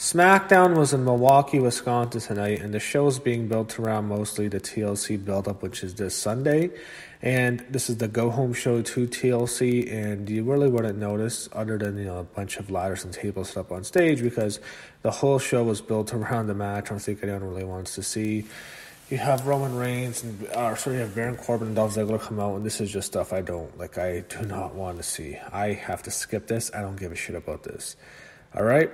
SmackDown was in Milwaukee, Wisconsin tonight, and the show is being built around mostly the TLC build-up, which is this Sunday. And this is the go-home show to TLC, and you really wouldn't notice other than, a bunch of ladders and tables set up on stage because the whole show was built around the match. I don't think anyone really wants to see. You have Roman Reigns, and you have Baron Corbin and Dolph Ziggler come out, and this is just stuff I do not want to see. I have to skip this. I don't give a shit about this. All right?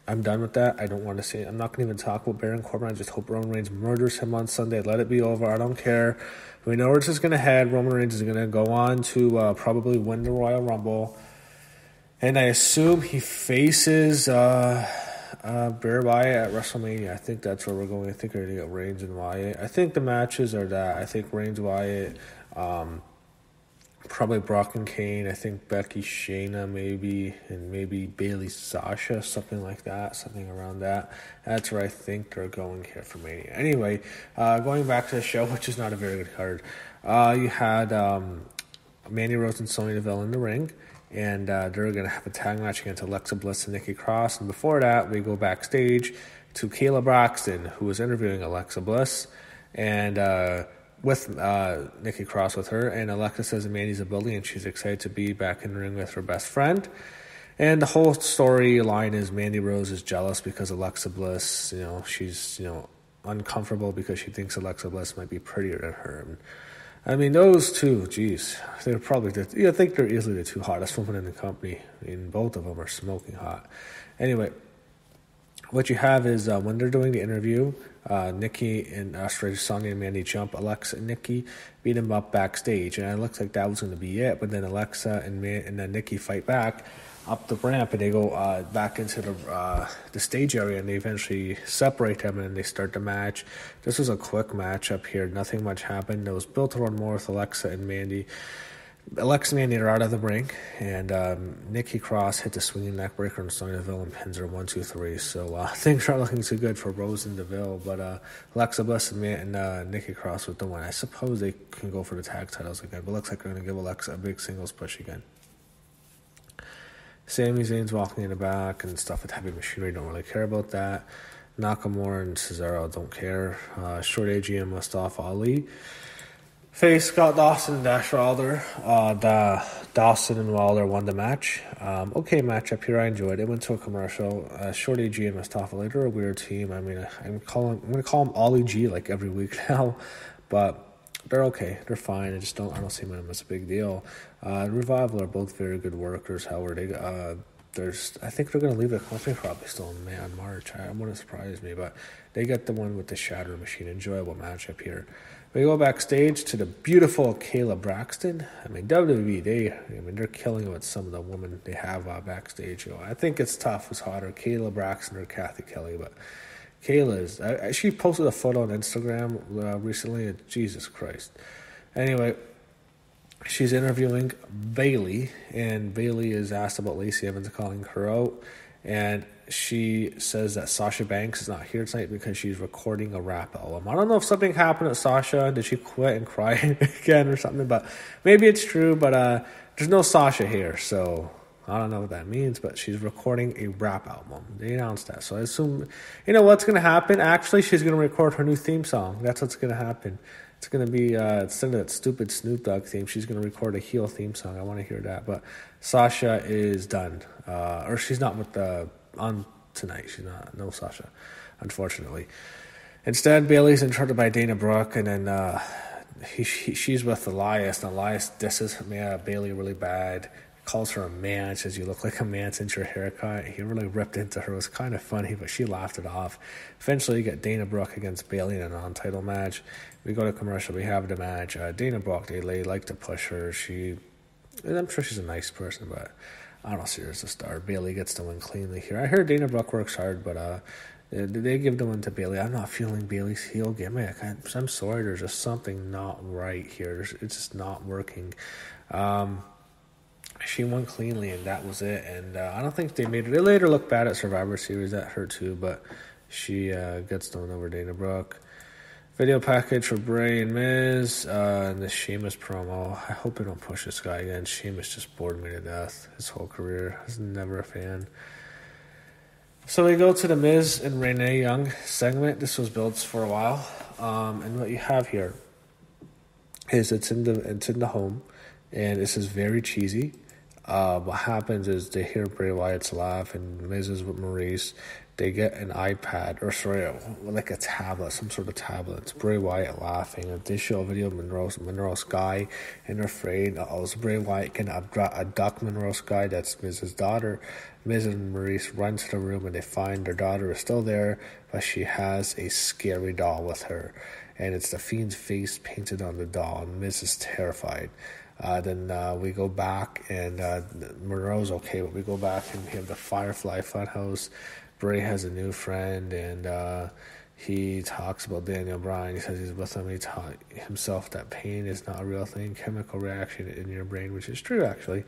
I'm done with that. I don't want to see it. I'm not going to even talk about Baron Corbin. I just hope Roman Reigns murders him on Sunday. Let it be over. I don't care. We know where this is going to head. Roman Reigns is going to go on to probably win the Royal Rumble. And I assume he faces Bray Wyatt at WrestleMania. I think that's where we're going. I think we're going to get Reigns and Wyatt. I think the matches are that. I think Reigns, Wyatt, probably Brock and Kane. I think Becky, Shayna, maybe, and maybe Bayley, Sasha, something like that, something around that. That's where I think they're going here for Mania. Anyway, going back to the show, which is not a very good card. You had Mandy Rose and Sonya Deville in the ring, and they're going to have a tag match against Alexa Bliss and Nikki Cross. And before that, we go backstage to Kayla Braxton, who was interviewing Alexa Bliss, and with Nikki Cross with her, and Alexa says Mandy's a bully and she's excited to be back in the ring with her best friend. And the whole storyline is Mandy Rose is jealous because Alexa Bliss, she's, uncomfortable because she thinks Alexa Bliss might be prettier than her. And, I mean, those two, geez, they're probably, I think they're easily the two hottest women in the company. I mean, both of them are smoking hot. Anyway, what you have is when they're doing the interview, Nikki and Sonya and Mandy jump Alexa and Nikki, beat them up backstage, and it looks like that was going to be it. But then Alexa and then Nikki fight back up the ramp, and they go back into the stage area, and they eventually separate them, and they start the match. This was a quick match up here. Nothing much happened. It was built around more with Alexa and Mandy. Alexa and Mandy are out of the ring, and Nikki Cross hit the swinging neck breaker on Sonya Deville and pins her 1-2-3. So things aren't looking too good for Rose and Deville, but Alexa Bliss and Nikki Cross with the win. I suppose they can go for the tag titles again, but looks like they're going to give Alexa a big singles push again. Sami Zayn's walking in the back and stuff with heavy machinery. Don't really care about that. Nakamura and Cesaro don't care. Short AG and Mustafa Ali face Scott Dawson and Dash Wilder. Dawson and Wilder won the match. Okay matchup here. I enjoyed it. Went to a commercial. Short AG and Mustafa Ali are a weird team. I mean, I'm going to call them Ollie G like every week now, but they're okay. They're fine. I don't see them as a big deal. Revival are both very good workers. However, I think they're going to leave the company probably still in March. It wouldn't surprise me, but they get the one with the Shatter Machine. Enjoyable matchup here. We go backstage to the beautiful Kayla Braxton. I mean, WWE, they're killing it with some of the women they have backstage. I think it's tough. It's hotter, Kayla Braxton or Kathy Kelly, but Kayla is. She posted a photo on Instagram recently. And Jesus Christ. Anyway, she's interviewing Bayley, and Bayley is asked about Lacey Evans calling her out, and she says that Sasha Banks is not here tonight because she's recording a rap album. I don't know if something happened to Sasha. Did she quit and cry again or something? But maybe it's true, but there's no Sasha here, so I don't know what that means, but she's recording a rap album. They announced that, so I assume, what's going to happen? Actually, she's going to record her new theme song. That's what's going to happen. It's going to be, instead of that stupid Snoop Dogg theme, she's going to record a heel theme song. I want to hear that. But Sasha is done. Or she's not on tonight. She's not. No Sasha, unfortunately. Instead, Bayley's interrupted by Dana Brooke, and then she's with Elias. And Elias disses Bayley really bad. Calls her a man. Says, you look like a man since your haircut. He really ripped into her. It was kind of funny, but she laughed it off. Eventually, you get Dana Brooke against Bayley in a non-title match. We go to commercial. We have the match. Dana Brooke, they like to push her. I'm sure she's a nice person, but I don't see her as a star. Bayley gets the win cleanly here. I heard Dana Brooke works hard, but they give the win to Bayley. I'm not feeling Bayley's heel gimmick. I'm sorry. There's just something not right here. It's just not working. She won cleanly, and that was it. And I don't think they made it. They later looked bad at Survivor Series. That hurt too, but she gets the win over Dana Brooke. Video package for Bray and Miz, and the Sheamus promo. I hope they don't push this guy again. Sheamus just bored me to death his whole career. I was never a fan. So we go to the Miz and Renee Young segment. This was built for a while. And what you have here is it's in the home, and this is very cheesy. What happens is they hear Bray Wyatt's laugh, and Miz is with Maurice. They get an iPad, or sorry, like a tablet, some sort of tablet. It's Bray Wyatt laughing. And they show a video of Monroe Sky, and they're afraid, so Bray Wyatt can abduct Monroe Sky. That's Miz's daughter. Miz and Maurice run to the room, and they find their daughter is still there, but she has a scary doll with her. And it's the Fiend's face painted on the doll, and Miz is terrified. Then we go back, and Monroe's okay, but we go back and we have the Firefly Funhouse. Bray has a new friend, and he talks about Daniel Bryan. He says he's with him. He taught himself that pain is not a real thing, chemical reaction in your brain, which is true, actually.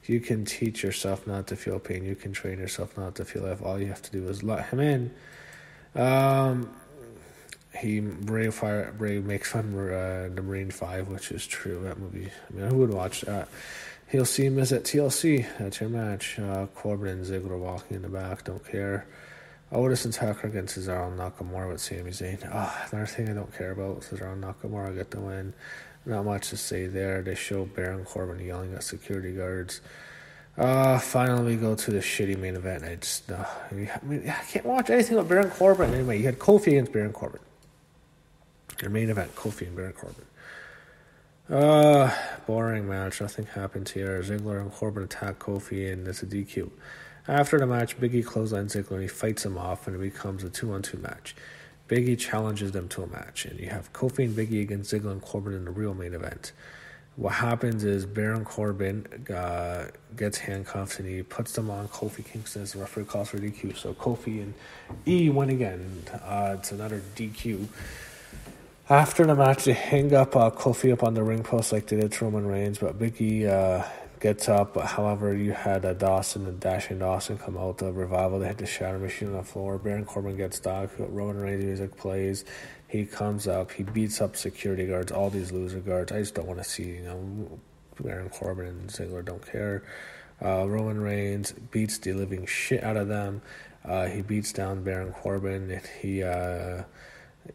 You can teach yourself not to feel pain. You can train yourself not to feel it. All you have to do is let him in. Bray makes fun of the Marine 5, which is true. That movie, I mean, who would watch that? He'll see Miz at TLC. That's your match. Corbin and Ziggler walking in the back. Don't care. Otis and Tucker against Cesaro and Nakamura with Sami Zayn. Another thing I don't care about. Cesaro and Nakamura get the win. Not much to say there. They show Baron Corbin yelling at security guards. Finally, we go to the shitty main event. I can't watch anything with Baron Corbin. Anyway, you had Kofi against Baron Corbin. Your main event, Kofi and Baron Corbin. Boring match. Nothing happened here. Ziggler and Corbin attack Kofi, and it's a DQ. After the match, Big E clotheslines Ziggler, and he fights him off, and it becomes a 2-on-2 match. Big E challenges them to a match, and you have Kofi and Big E against Ziggler and Corbin in the real main event. What happens is Baron Corbin gets handcuffs, and he puts them on Kofi Kingston as the referee calls for DQ. So Kofi and E win again. It's another DQ. After the match, they hang up Kofi up on the ring post like they did to Roman Reigns, but Big E gets up. However, you had Dawson and Dashing Dawson come out of Revival. They hit the Shatter Machine on the floor. Baron Corbin gets docked. Roman Reigns music plays. He comes up. He beats up security guards, all these loser guards. I just don't want to see, Baron Corbin and Ziggler don't care. Roman Reigns beats the living shit out of them. He beats down Baron Corbin. And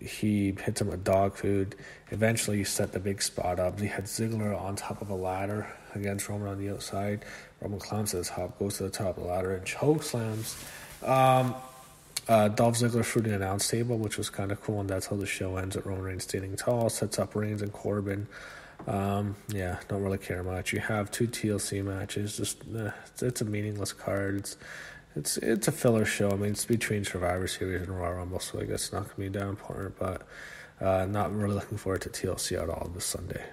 he hits him with dog food. Eventually, you set the big spot up. He had Ziggler on top of a ladder against Roman on the outside. Roman climbs to the top, goes to the top of the ladder, and choke slams Dolph Ziggler through the announce table, which was kind of cool, and that's how the show ends with Roman Reigns standing tall, sets up Reigns and Corbin. Don't really care much. You have 2 TLC matches. It's a meaningless card. It's a filler show. I mean, it's between Survivor Series and Royal Rumble, so I guess it's not going to be that important, but not really looking forward to TLC at all this Sunday.